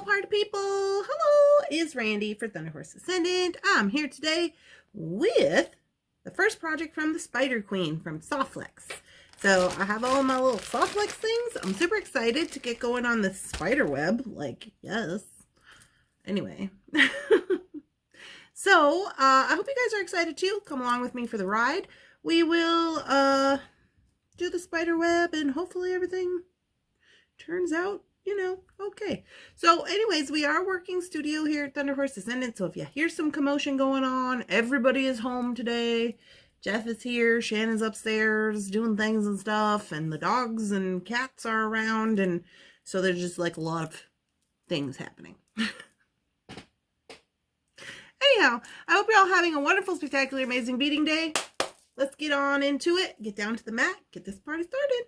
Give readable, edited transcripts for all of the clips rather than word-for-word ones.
party people. Hello, it's Randy for Thunderhorse Descendant. I'm here today with the first project from the Spider Queen from Softflex. So I have all my little Softflex things. I'm super excited to get going on this spider web. Like, yes. Anyway. So I hope you guys are excited too. Come along with me for the ride. We will do the spider web and hopefully everything turns out, you know, okay. So anyways, we are working studio here at Thunderhorse Descendant. So if you hear some commotion going on, everybody is home today. Jeff is here, Shannon's upstairs doing things and stuff, and the dogs and cats are around, and so there's just like a lot of things happening. Anyhow, I hope you're all having a wonderful, spectacular, amazing beading day. Let's get on into it, get down to the mat, get this party started.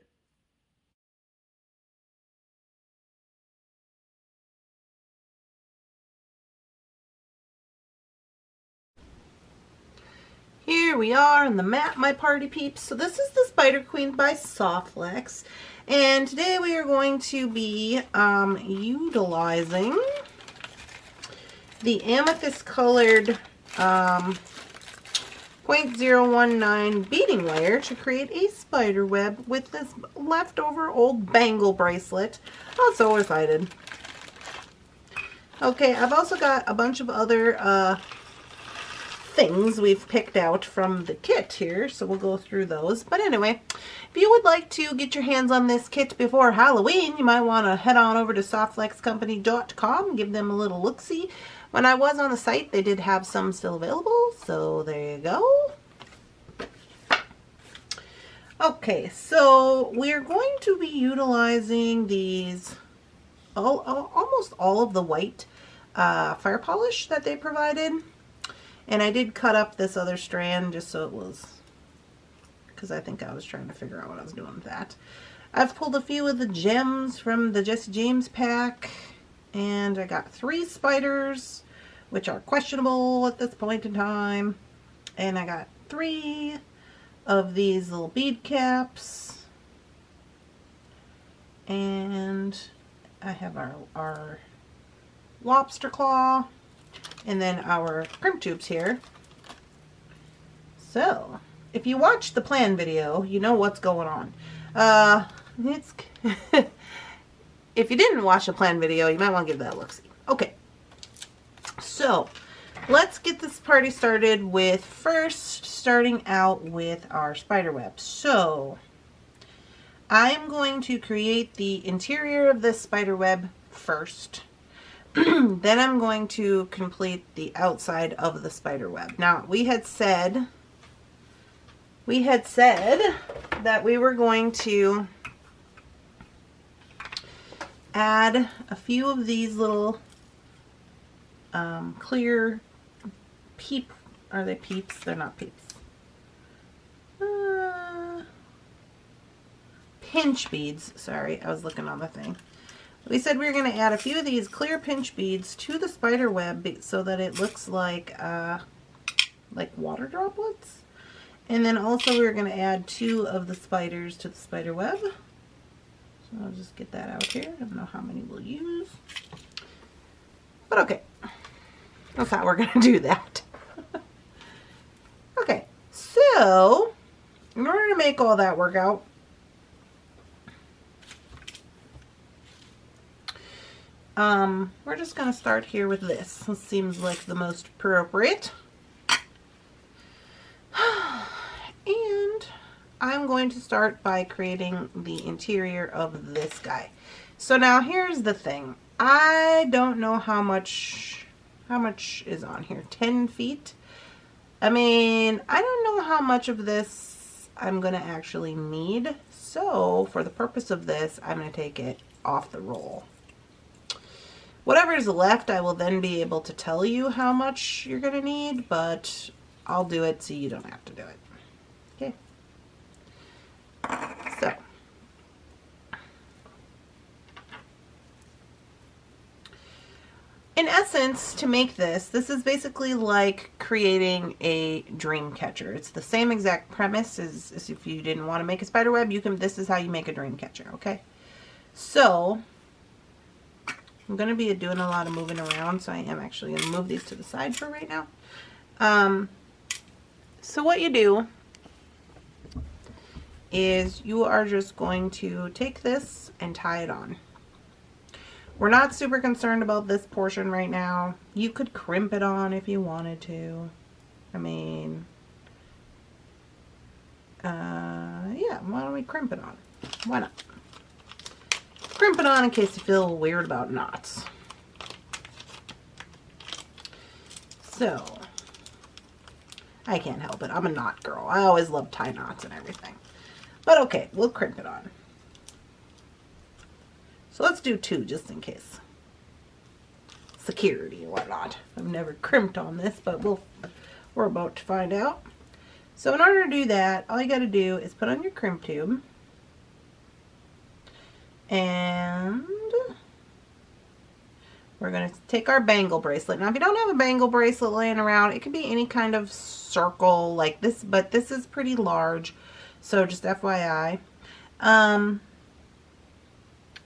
Here we are on the mat, my party peeps. So this is the Spider Queen by Softflex. And today we are going to be utilizing the amethyst colored 0.019 beading layer to create a spider web with this leftover old bangle bracelet. I'm so excited. Okay, I've also got a bunch of other things we've picked out from the kit here, so we'll go through those. But anyway, if you would like to get your hands on this kit before Halloween, you might want to head on over to softflexcompany.com, give them a little look-see. When I was on the site, they did have some still available, so there you go. Okay, so we're going to be utilizing these, almost all of the white fire polish that they provided. And I did cut up this other strand just so it was, because I think I was trying to figure out what I was doing with that. I've pulled a few of the gems from the Jesse James pack, and I got 3 spiders, which are questionable at this point in time. And I got 3 of these little bead caps. And I have our lobster claw. And then our crimp tubes here. So, if you watched the plan video, you know what's going on. If you didn't watch the plan video, you might want to give that a look-see. Okay, so let's get this party started with first starting out with our spider web. So, I'm going to create the interior of this spider web first. Then I'm going to complete the outside of the spider web. Now, we had said that we were going to add a few of these little clear peep, are they peeps? They're not peeps. Pinch beads. Sorry, I was looking on the thing. We said we were going to add a few of these clear pinch beads to the spider web so that it looks like water droplets. And then also we were going to add 2 of the spiders to the spider web. So I'll just get that out here. I don't know how many we'll use. But okay. That's how we're going to do that. Okay. So, in order to make all that work out, we're just going to start here with this. This seems like the most appropriate. And I'm going to start by creating the interior of this guy. So now here's the thing. I don't know how much is on here. 10 feet? I mean, I don't know how much of this I'm going to actually need. So for the purpose of this, I'm going to take it off the roll. Whatever is left, I will then be able to tell you how much you're going to need, but I'll do it so you don't have to do it. Okay. So. In essence, to make this is basically like creating a dream catcher. It's the same exact premise as if you didn't want to make a spider web, this is how you make a dream catcher, okay? So, I'm going to be doing a lot of moving around, so I am actually going to move these to the side for right now. So what you do is you are just going to take this and tie it on. We're not super concerned about this portion right now. You could crimp it on if you wanted to. I mean, yeah, why don't we crimp it on? Why not? Crimp it on in case you feel weird about knots. So, I can't help it. I'm a knot girl. I always love tie knots and everything. But okay, we'll crimp it on. So let's do 2 just in case. Security and whatnot. I've never crimped on this, but we're about to find out. So in order to do that, all you got to do is put on your crimp tube. And we're going to take our bangle bracelet. Now, if you don't have a bangle bracelet laying around, it could be any kind of circle like this, but this is pretty large. So just FYI. I'm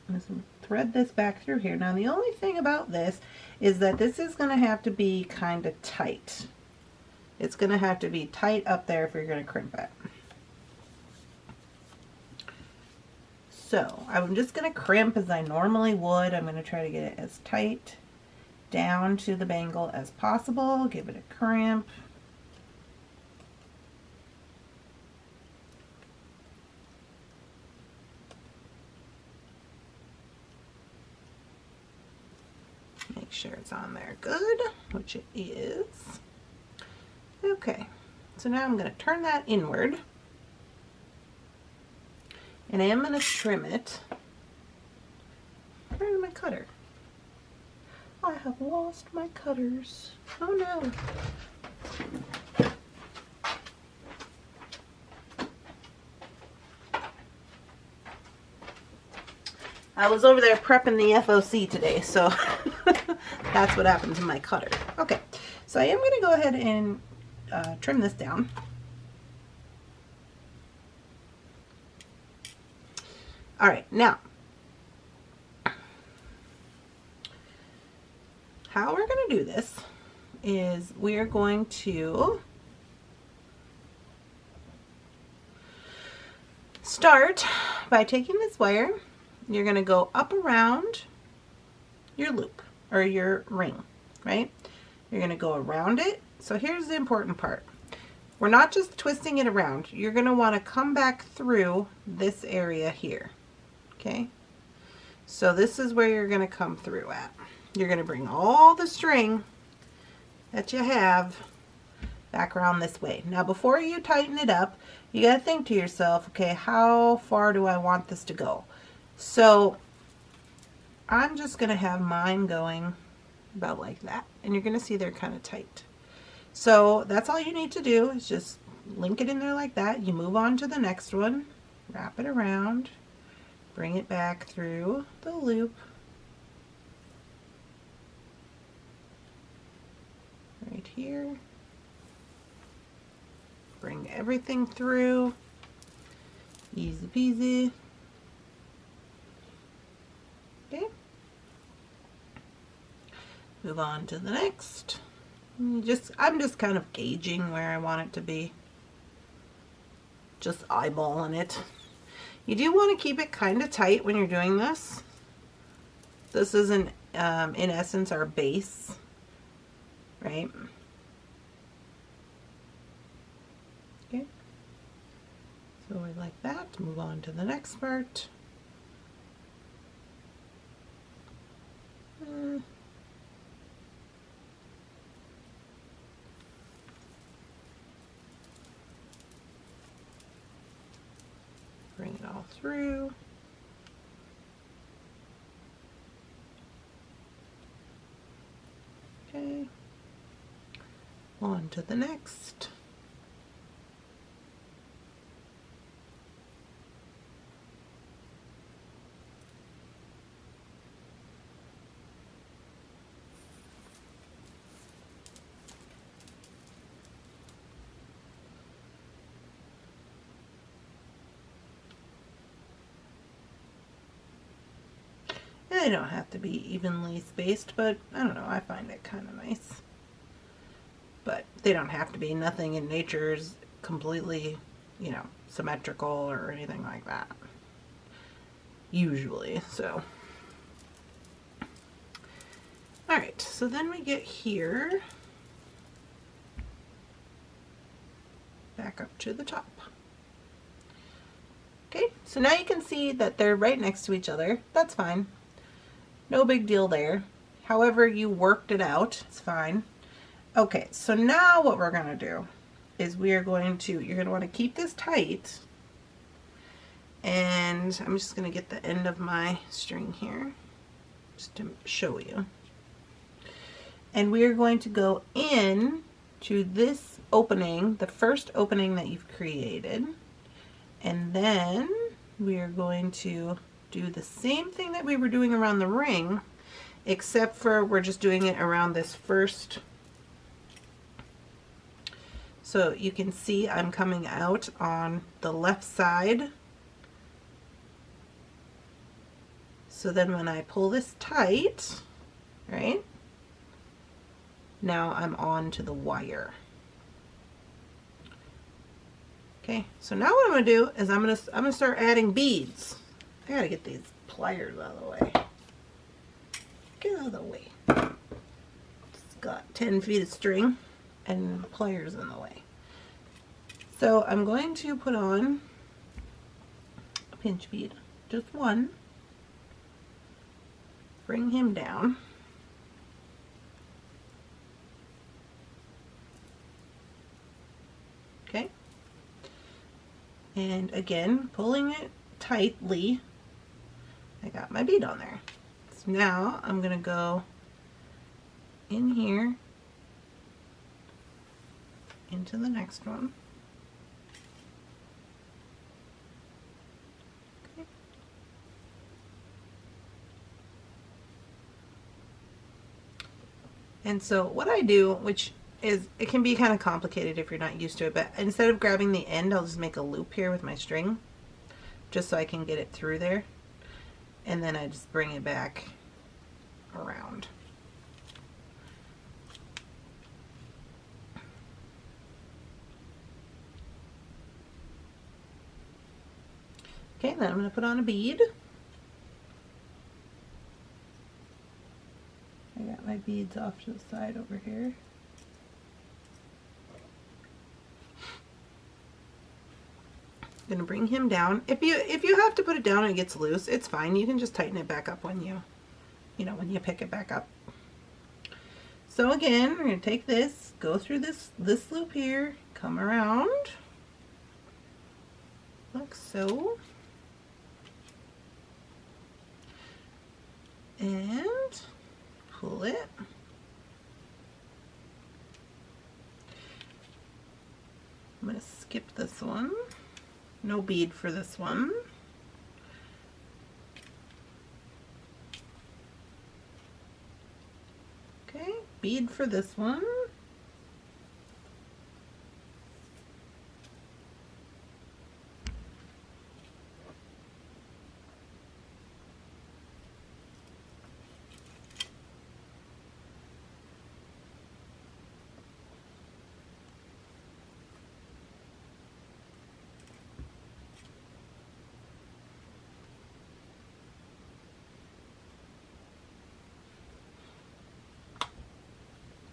going to thread this back through here. Now, the only thing about this is that this is going to have to be kind of tight. It's going to have to be tight up there if you're going to crimp it. So I'm just going to crimp as I normally would. I'm going to try to get it as tight down to the bangle as possible. Give it a crimp. Make sure it's on there good, which it is. Okay, so now I'm going to turn that inward. And I am going to trim it. Where's my cutter? I have lost my cutters. Oh no. I was over there prepping the FOC today, so that's what happened to my cutter. Okay, so I am going to go ahead and trim this down. All right, now, how we're going to do this is we are going to start by taking this wire. You're going to go up around your loop or your ring, right? You're going to go around it. So here's the important part. We're not just twisting it around. You're going to want to come back through this area here. Okay, so this is where you're going to come through at. You're going to bring all the string that you have back around this way. Now before you tighten it up, you got to think to yourself, okay, how far do I want this to go? So I'm just going to have mine going about like that, and you're going to see they're kind of tight. So that's all you need to do is just link it in there like that. You move on to the next one, wrap it around, bring it back through the loop, right here, bring everything through, easy peasy. Okay, move on to the next. I'm just kind of gauging where I want it to be, just eyeballing it. You do want to keep it kind of tight when you're doing this. This is in essence our base, right? Okay, so we like that. Move on to the next part. Bring it all through. Okay, on to the next. They don't have to be evenly spaced, but I don't know, I find it kind of nice. But they don't have to be. Nothing in nature is completely, you know, symmetrical or anything like that. Usually, so. Alright, so then we get here. Back up to the top. Okay, so now you can see that they're right next to each other. That's fine. No big deal there. However you worked it out, it's fine. Okay, so now what we're going to do is you're going to want to keep this tight. And I'm just going to get the end of my string here just to show you. And we're going to go in to this opening, the first opening that you've created. And then we are going to do the same thing that we were doing around the ring, except for we're just doing it around this first. So you can see I'm coming out on the left side. So then when I pull this tight, right, now I'm on to the wire. Okay, so now what I'm going to do is I'm gonna start adding beads. I gotta get these pliers out of the way. Get out of the way. It's got 10 feet of string and pliers in the way. So I'm going to put on a pinch bead, just one. Bring him down. Okay. And again, pulling it tightly. I got my bead on there. So now I'm going to go in here into the next one. Okay. And so what I do, which is, it can be kind of complicated if you're not used to it, but instead of grabbing the end, I'll just make a loop here with my string, just so I can get it through there. And then I just bring it back around. Okay, then I'm going to put on a bead. I got my beads off to the side over here. I'm going to bring him down. If you have to put it down and it gets loose, it's fine. You can just tighten it back up when you pick it back up. So again, we're going to take this, go through this loop here, come around, like so, and pull it. I'm going to skip this one. No bead for this one. Okay, bead for this one.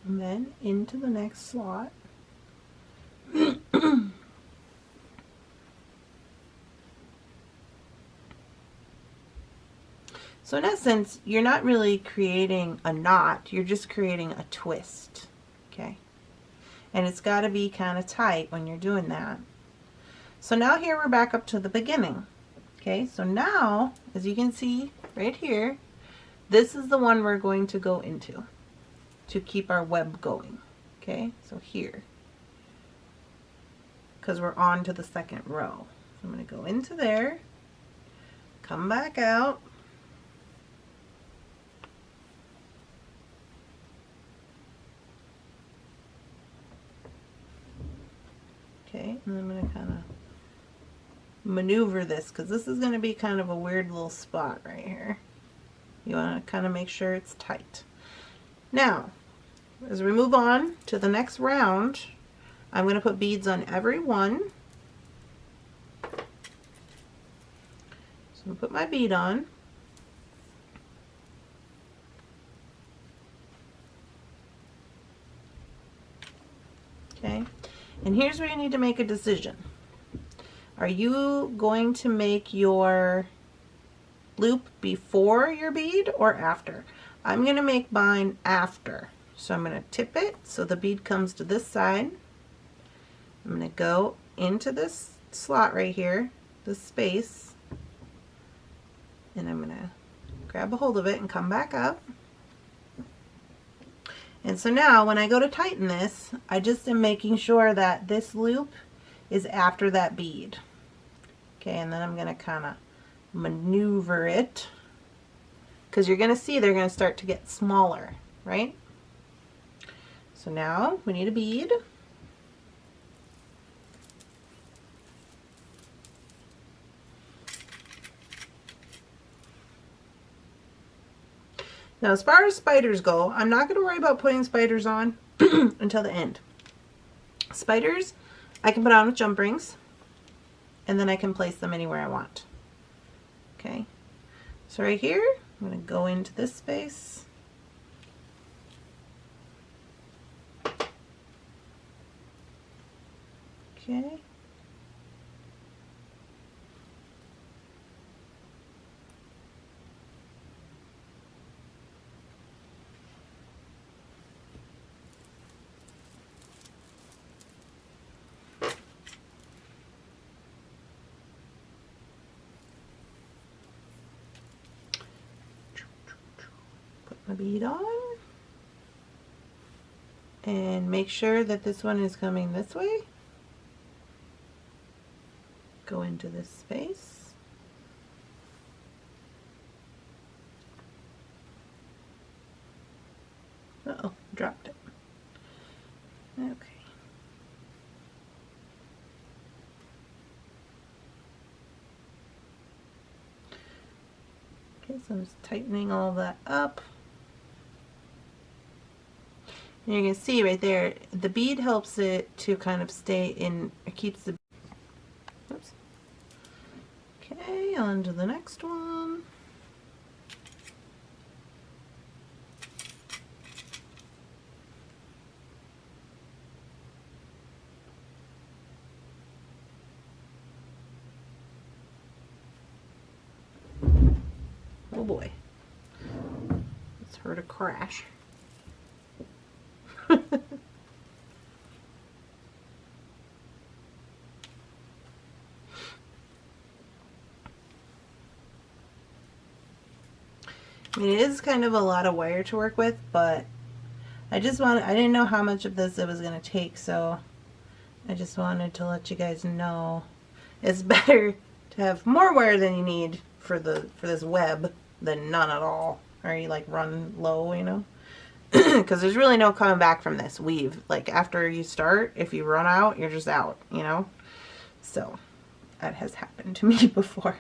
And then into the next slot. So in essence, you're not really creating a knot, you're just creating a twist, okay? And it's got to be kind of tight when you're doing that. So now here we're back up to the beginning, okay? So now, as you can see right here, this is the one we're going to go into to keep our web going, okay? So here, because we're on to the second row. So I'm going to go into there, come back out, okay, and I'm going to kind of maneuver this because this is going to be kind of a weird little spot right here. You want to kind of make sure it's tight. Now, as we move on to the next round, I'm going to put beads on every one. So I'm going to put my bead on. Okay, and here's where you need to make a decision. Are you going to make your loop before your bead or after? I'm going to make mine after. So I'm going to tip it so the bead comes to this side. I'm going to go into this slot right here, this space, and I'm going to grab a hold of it and come back up. And so now when I go to tighten this, I just am making sure that this loop is after that bead. Okay, and then I'm going to kind of maneuver it, because you're going to see they're going to start to get smaller, right? So now we need a bead. Now as far as spiders go, I'm not going to worry about putting spiders on until the end. Spiders I can put on with jump rings, and then I can place them anywhere I want. Okay, so right here I'm going to go into this space. Okay. Put my bead on. And make sure that this one is coming this way. Go into this space. Uh-oh, dropped it. Okay. Okay, so I'm just tightening all that up. And you can see right there, the bead helps it to kind of stay in, it keeps the, oops. Okay, on to the next one. Oh boy, it's heard a crash. I mean, it is kind of a lot of wire to work with, but I didn't know how much of this it was going to take, so I just wanted to let you guys know it's better to have more wire than you need for this web than none at all, or you like run low, you know, because there's really no coming back from this weave. Like after you start, if you run out, you're just out, you know. So that has happened to me before.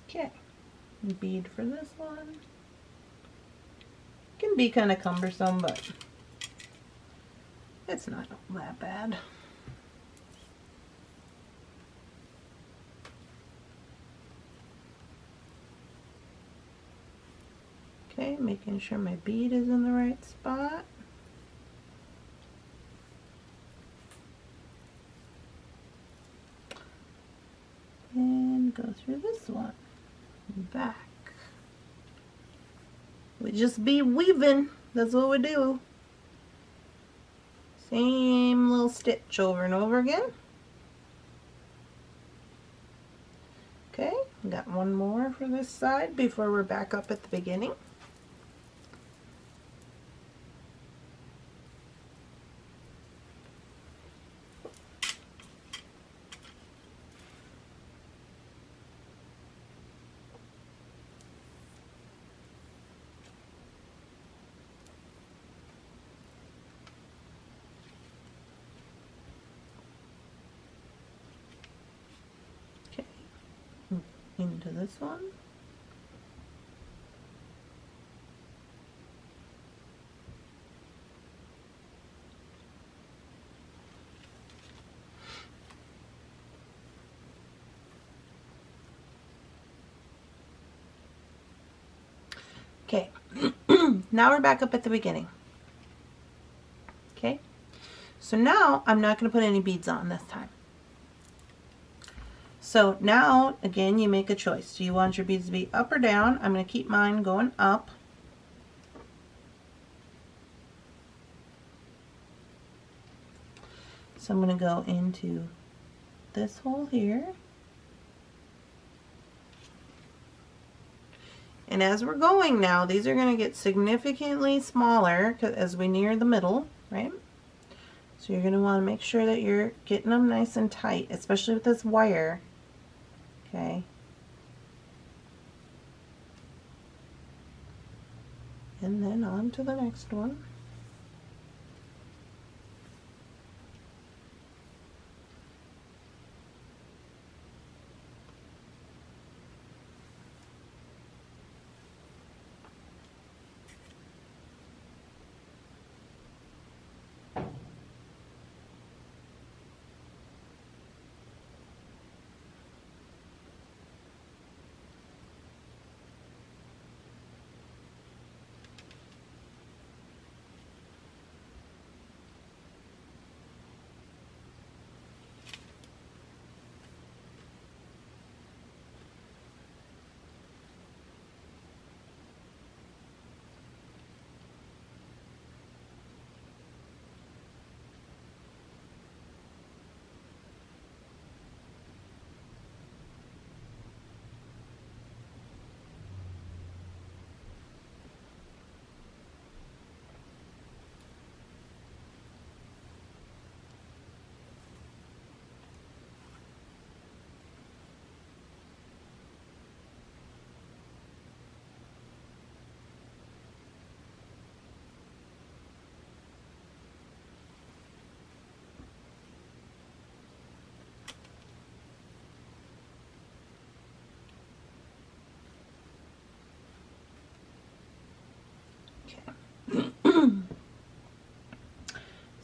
Okay, bead for this one. Can be kind of cumbersome, but it's not that bad. Okay, making sure my bead is in the right spot. And go through this one. Back. We just be weaving. That's what we do. Same little stitch over and over again. Okay, got one more for this side before we're back up at the beginning. into this one. Okay, now we're back up at the beginning. Okay, so now I'm not going to put any beads on this time. So now, again, you make a choice. Do you want your beads to be up or down? I'm going to keep mine going up. So I'm going to go into this hole here. And as we're going now, these are going to get significantly smaller as we near the middle, right? So you're going to want to make sure that you're getting them nice and tight, especially with this wire. Okay. And then on to the next one.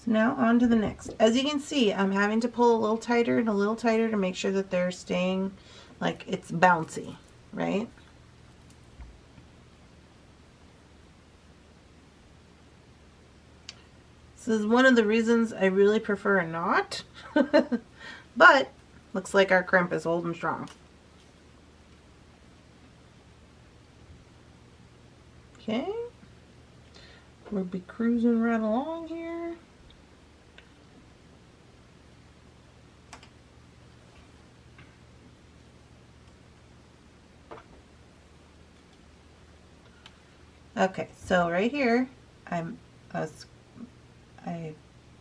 So now on to the next. As you can see, I'm having to pull a little tighter and a little tighter to make sure that they're staying like it's bouncy, right? This is one of the reasons I really prefer a knot, but looks like our crimp is holding strong. Okay, we'll be cruising right along here. Okay, so right here, I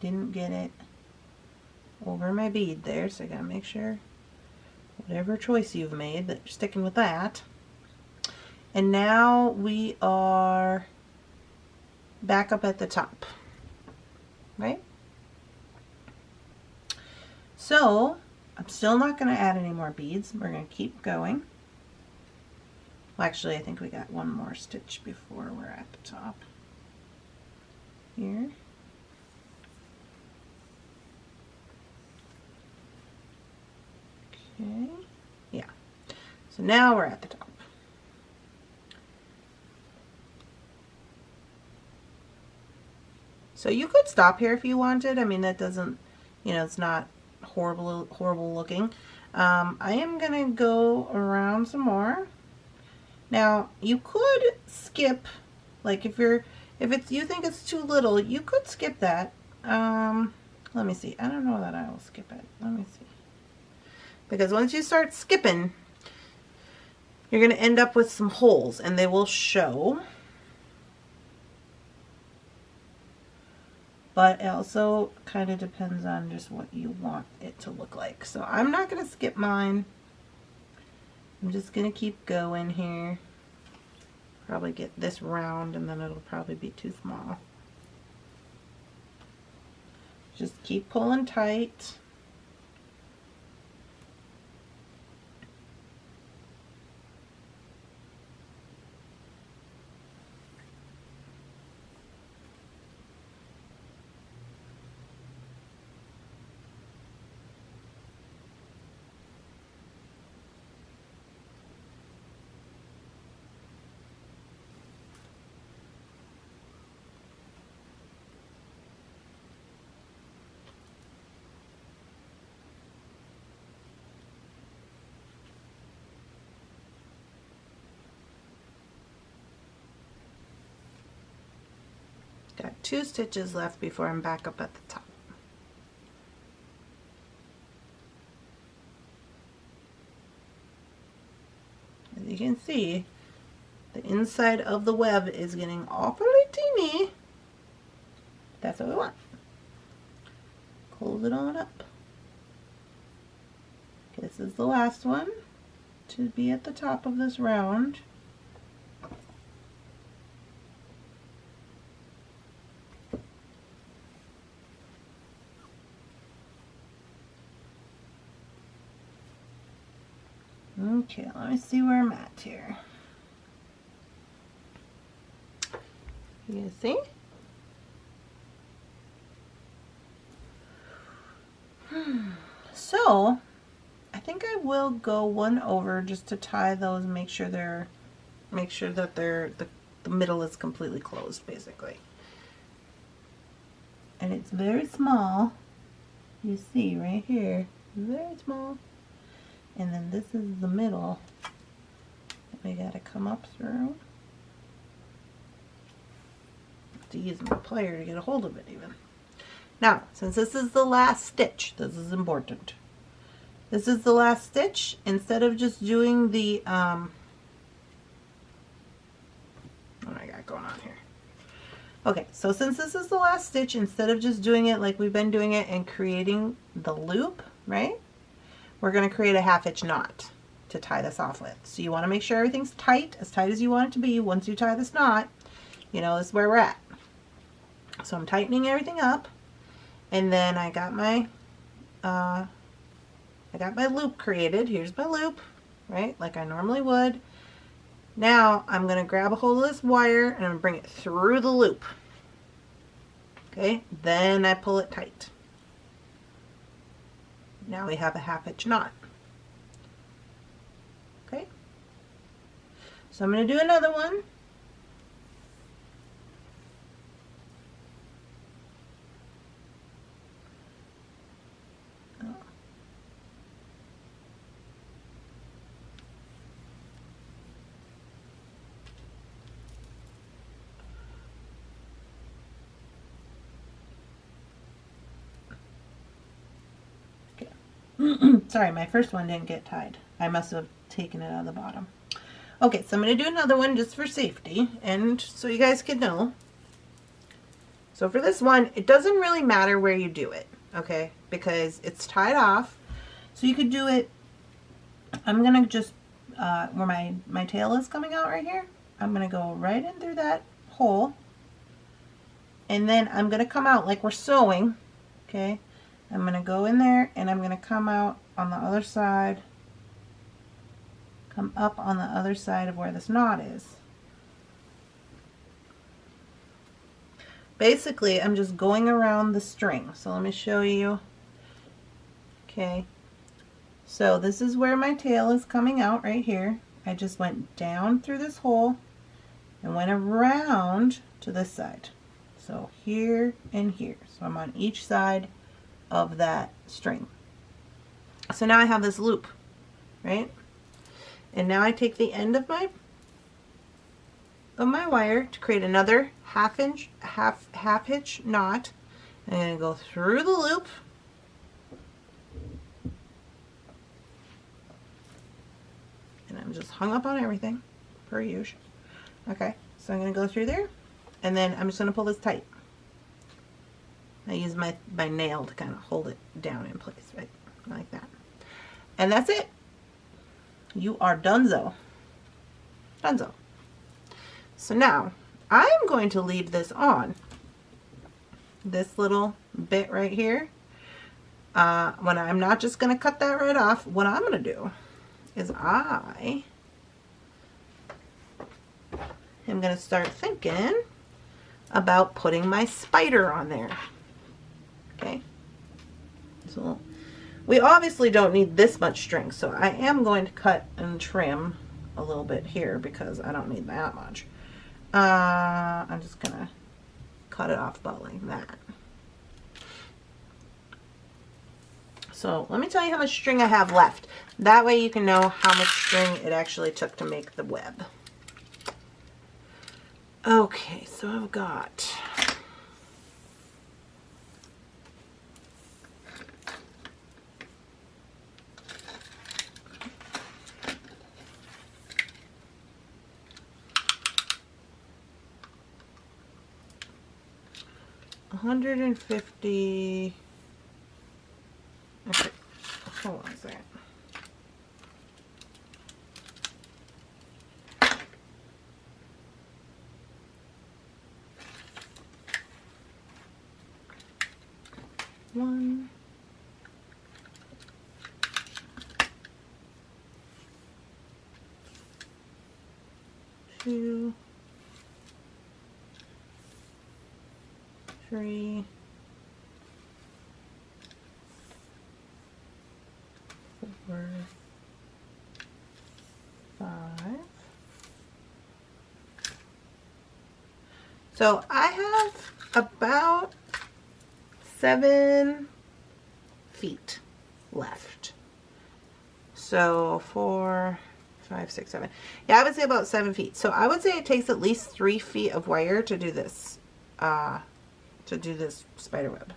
didn't get it over my bead there, so I gotta make sure whatever choice you've made that you're sticking with that. And now we are back up at the top, right? So I'm still not going to add any more beads. We're going to keep going. Well, actually, I think we got one more stitch before we're at the top here. Okay, yeah. So now we're at the top. So you could stop here if you wanted. I mean, that doesn't, you know, it's not horrible looking. I am gonna go around some more. Now you could skip, like if you think it's too little, you could skip that. Let me see. I don't know that I will skip it. Let me see. Because once you start skipping, you're gonna end up with some holes, and they will show. But it also kind of depends on just what you want it to look like. So I'm not going to skip mine. I'm just going to keep going here. Probably get this round, and then it'll probably be too small. Just keep pulling tight. 2 stitches left before I'm back up at the top. As you can see, the inside of the web is getting awfully teeny. That's what we want. Close it on up. This is the last one to be at the top of this round. Okay, let me see where I'm at here. You can see? So, I think I will go one over just to tie those, make sure that the middle is completely closed, basically. And it's very small. You see right here, very small. And then this is the middle that we gotta come up through. Have to use my plier to get a hold of it even. Now, since this is the last stitch, this is important. This is the last stitch. Instead of just doing the, what do I got going on here? Okay, so since this is the last stitch, instead of just doing it like we've been doing it and creating the loop, right? We're going to create a 1/2 inch knot to tie this off with. So you want to make sure everything's tight as you want it to be. Once you tie this knot, you know, this is where we're at. So I'm tightening everything up, and then I got my loop created. Here's my loop, right? Like I normally would. Now I'm going to grab a hold of this wire and I'm going to bring it through the loop. Okay, then I pull it tight. Now we have a 1/2 inch knot. Okay, so I'm going to do another one. Sorry, my first one didn't get tied. I must have taken it out of the bottom. Okay, so I'm going to do another one just for safety and so you guys can know. So for this one, it doesn't really matter where you do it, okay, because it's tied off. So you could do it, I'm going to just, where my tail is coming out right here, I'm going to go right in through that hole. And then I'm going to come out like we're sewing, okay. I'm going to go in there and I'm going to come out on the other side, come up on the other side of where this knot is. Basically, I'm just going around the string. So let me show you. Okay, so this is where my tail is coming out right here. I just went down through this hole and went around to this side. So here and here. So I'm on each side of that string. So now I have this loop, right? And now I take the end of my wire to create another half inch knot. I'm going to go through the loop and I'm just hung up on everything per usual. Okay, so I'm going to go through there and then I'm just going to pull this tight. I use my nail to kind of hold it down in place, right? Like that. And that's it. You are donezo. Donezo. So now, I'm going to leave this on. This little bit right here. When I'm not just going to cut that right off, what I'm going to do is I am going to start thinking about putting my spider on there. Okay, so we obviously don't need this much string, so I am going to cut and trim a little bit here because I don't need that much. I'm just gonna cut it off about like that. So let me tell you how much string I have left. That way you can know how much string it actually took to make the web. Okay, so I've got 150. Okay, hold on a second. One, two, three, four, 5. So I have about 7 feet left. So 4, 5, 6, 7. Yeah, I would say about 7 feet. So I would say it takes at least 3 feet of wire to do this spider web.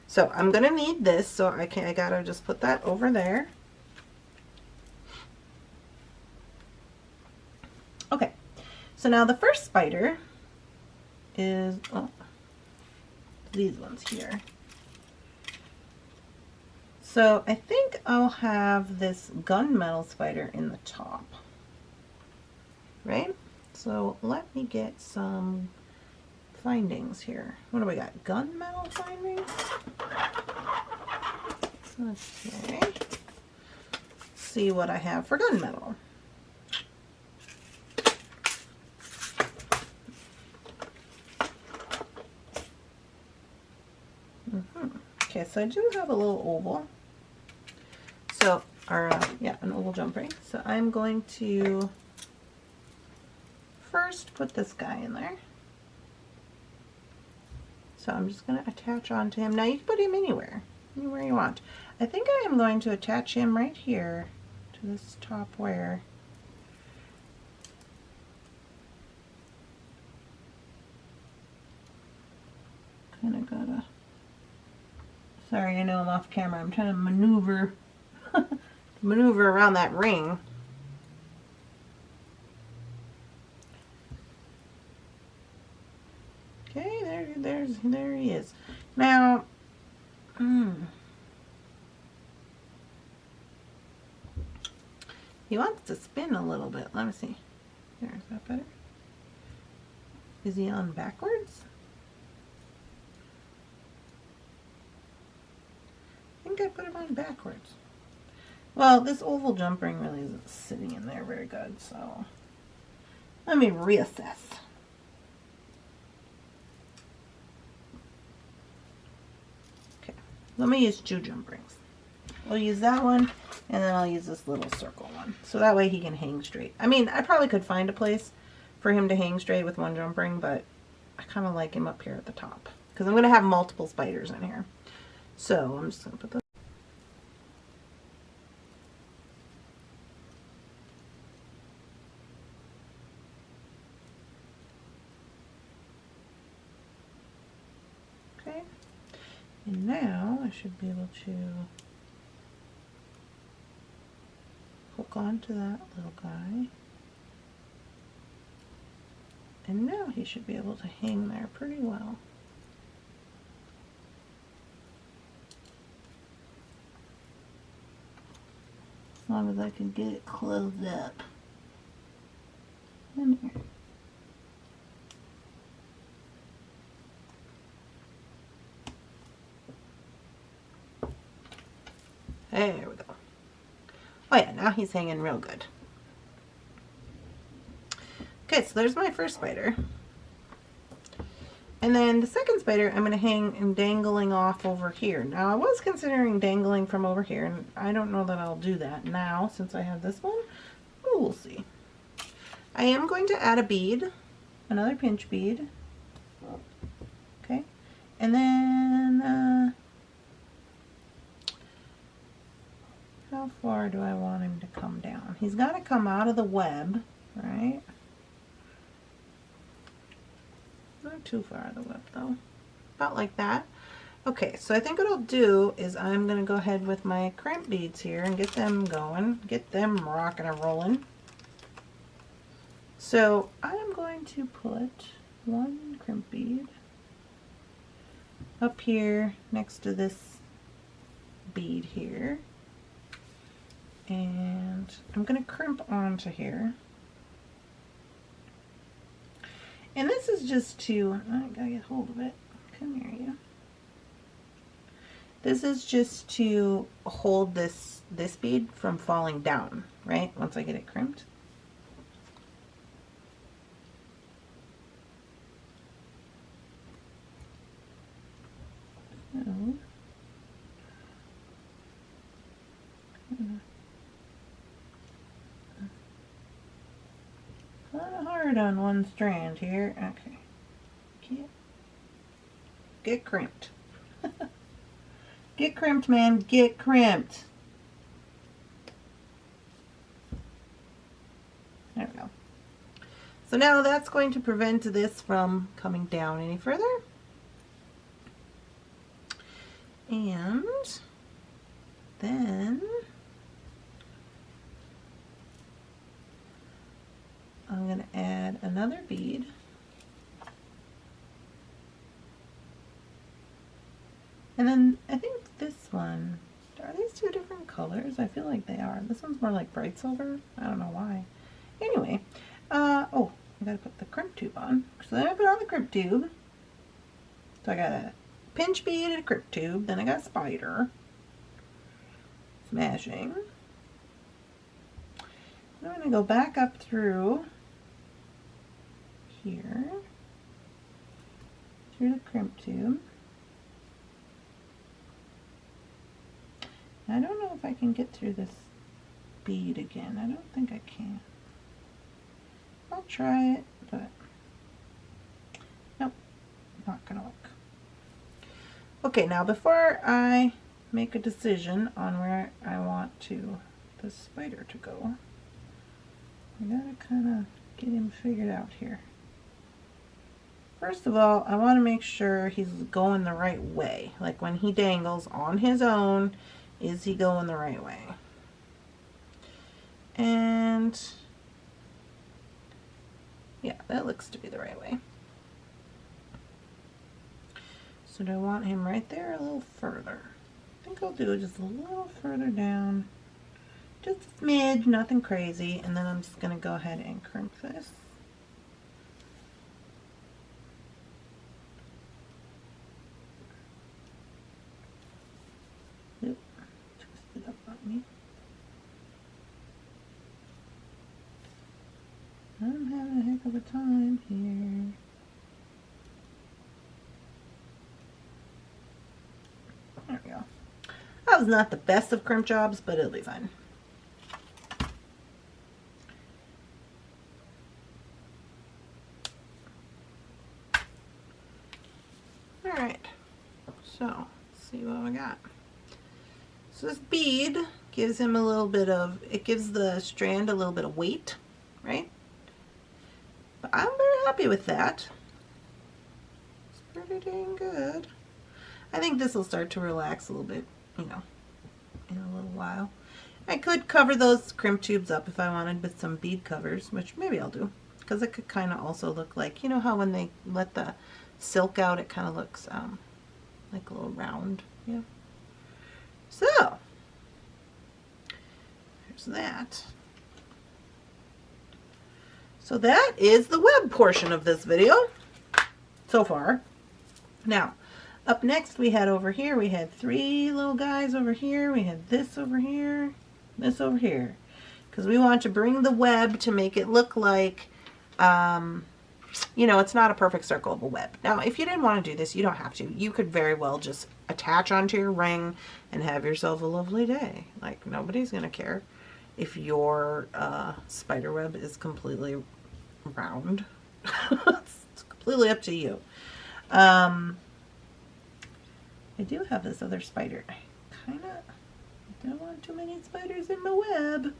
So I'm gonna need this, so I gotta just put that over there. Okay, so now the first spider is these ones here. So I think I'll have this gunmetal spider in the top, right? So let me get some findings here. What do we got? Gunmetal findings? Okay. Let's see what I have for gunmetal. Okay, so I do have a little oval. So, an oval jump ring. So I'm going to first put this guy in there. So I'm just going to attach onto him. Now you can put him anywhere you want. I think I am going to attach him right here to this top wire. Kind of gotta. Sorry, I know I'm off camera. I'm trying to maneuver around that ring. Okay, there he is. Now, he wants to spin a little bit. Let me see. There, is that better? Is he on backwards? I think I put him on backwards. Well, this oval jump ring really isn't sitting in there very good, so let me reassess. Okay, let me use 2 jump rings. I'll use that one, and then I'll use this little circle one, so that way he can hang straight. I mean, I probably could find a place for him to hang straight with 1 jump ring, but I kind of like him up here at the top, because I'm going to have multiple spiders in here. So I'm just going to put those. Okay. And now I should be able to hook onto that little guy. And now he should be able to hang there pretty well. As long as I can get it closed up. In here. There we go. Oh yeah, now he's hanging real good. Okay, so there's my first spider. And then the second spider I'm going to hang and dangling off over here. Now I was considering dangling from over here, and I don't know that I'll do that now since I have this one. But we'll see. I am going to add a bead, another pinch bead. Okay, and then how far do I want him to come down? He's got to come out of the web, right? Not too far out of the web though. About like that. Okay, so I think what I'll do is I'm going to go ahead with my crimp beads here and get them going, get them rocking and rolling. So I'm going to put 1 crimp bead up here next to this bead here. And I'm going to crimp onto here. And this is just to, I gotta get hold of it. Come here, you. This is just to hold this bead from falling down, right? Once I get it crimped. So, kind of hard on one strand here. Okay. Get crimped. Get crimped, man. Get crimped. There we go. So now that's going to prevent this from coming down any further. And then I'm going to add another bead. And then I think this one, are these two different colors? I feel like they are. This one's more like bright silver. I don't know why. Anyway, oh, I gotta put the crimp tube on. So then I put on the crimp tube. So I got a pinch bead and a crimp tube. Then I got a spider. Smashing. I'm gonna go back up through here, through the crimp tube. I don't know if I can get through this bead again. I don't think I can. I'll try it, but nope, not gonna work. Okay, now before I make a decision on where I want the spider to go, I gotta kind of get him figured out here. First of all, I want to make sure he's going the right way. Like when he dangles on his own, is he going the right way? And yeah, that looks to be the right way. So do I want him right there or a little further? I think I'll do it just a little further down. Just a smidge, nothing crazy. And then I'm just going to go ahead and crimp this. Oop, twisted up on me. I'm having a heck of a time here. There we go. That was not the best of crimp jobs, but it'll be fine. Alright, so let's see what we got. So this bead gives him a little bit of, it gives the strand a little bit of weight, right? But I'm very happy with that. It's pretty dang good. I think this will start to relax a little bit, you know, in a little while. I could cover those crimp tubes up if I wanted with some bead covers, which maybe I'll do, because it could kind of also look like, you know how when they let the silk out, it kind of looks like a little round, yeah. So there's that. So that is the web portion of this video so far. Now, up next we had over here, we had three little guys over here. We had this over here, this over here. Because we want to bring the web to make it look like, you know, it's not a perfect circle of a web. Now, if you didn't want to do this, you don't have to. You could very well just attach onto your ring and have yourself a lovely day. Like, nobody's going to care if your spider web is completely round. It's completely up to you. I do have this other spider. I don't want too many spiders in my web.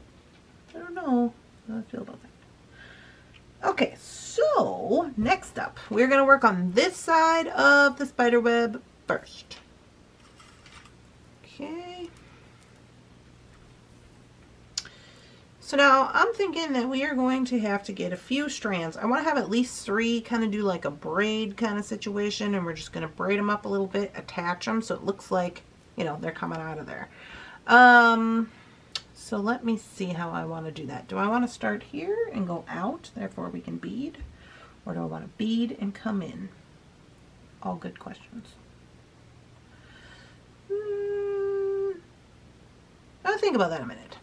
I don't know how I feel about that. Okay, so next up, we're going to work on this side of the spider web first. Okay. So now I'm thinking that we are going to have to get a few strands. I want to have at least 3, kind of do like a braid kind of situation, and we're just going to braid them up a little bit, attach them so it looks like, you know, they're coming out of there. So let me see how I want to do that. Do I want to start here and go out, therefore we can bead? Or do I want to bead and come in? All good questions. I'll think about that in a minute.